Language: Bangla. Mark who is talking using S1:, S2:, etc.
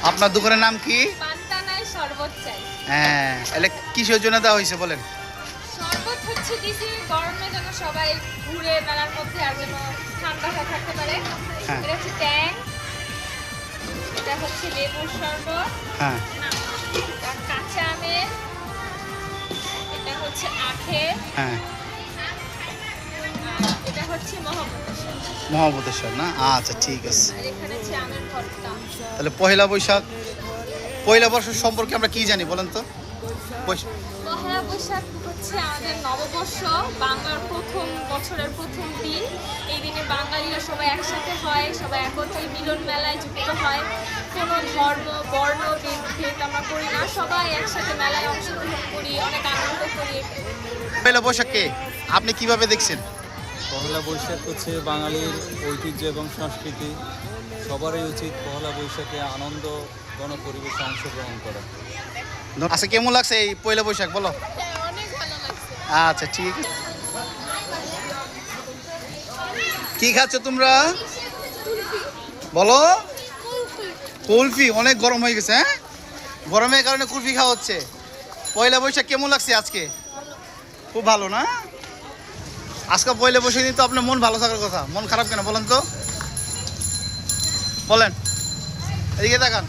S1: আপনার দোকানের নাম কি?
S2: পান্তানায় শরবত চাই।
S1: হ্যাঁ, এলে কিসের জন্য দেওয়া হয়েছে বলেন?
S2: শরবত হচ্ছে দিছি গরমে যেন সবাই ঘুরে মেলার মধ্যে আর যেন ঠান্ডা থাকতে পারে।
S1: হ্যাঁ।
S2: এটা হচ্ছে ট্যাং, এটা হচ্ছে লেবুর শরবত,
S1: হ্যাঁ
S2: এটা কাঁচা আমের, এটা হচ্ছে আখের,
S1: হ্যাঁ,
S2: আর এটা হচ্ছে মহাপ্রসাদ।
S1: মহাবতেশ্বর না? আচ্ছা ঠিক আছে।
S2: আর এখানে হচ্ছে আমের ভর্তা।
S1: তাহলে পয়লা বৈশাখ, পয়লা বর্ষ সম্পর্কে আমরা কি জানি বলেন তো?
S2: পহেলা বৈশাখ হচ্ছে আমাদের নববর্ষ, বাংলার প্রথম বছরের প্রথম দিন। এই দিনে বাঙালিরা সবাই একসাথে হয়, সবাই একত্রে মিলন মেলায় যুক্ত হয়। কোনো ধর্ম বর্ণ ভেদ আমরা করি না, সবাই একসাথে মেলায় অংশগ্রহণ করি, অনেক আনন্দ করি।
S1: পয়লা বৈশাখকে আপনি কিভাবে দেখছেন?
S3: পহেলা বৈশাখ হচ্ছে বাঙালির ঐতিহ্য এবং সংস্কৃতি। সবারই উচিত পহেলা বৈশাখে আনন্দ গণপরিবেশে অংশগ্রহণ করা।
S1: আচ্ছা কেমন লাগছে এই পয়লা বৈশাখ বলো?
S2: অনেক ভালো লাগছে।
S1: আচ্ছা ঠিক আছে। কি খাচ্ছ তোমরা বলো? কুলফি। অনেক গরম হয়ে গেছে, হ্যাঁ গরমের কারণে কুলফি খাওয়া হচ্ছে। পয়লা বৈশাখ কেমন লাগছে আজকে? খুব ভালো না? আজকে পয়লা বৈশাখ দিন তো আপনার মন ভালো থাকার কথা, মন খারাপ কেন বলেন তো? বলেন, এদিকে তাকান।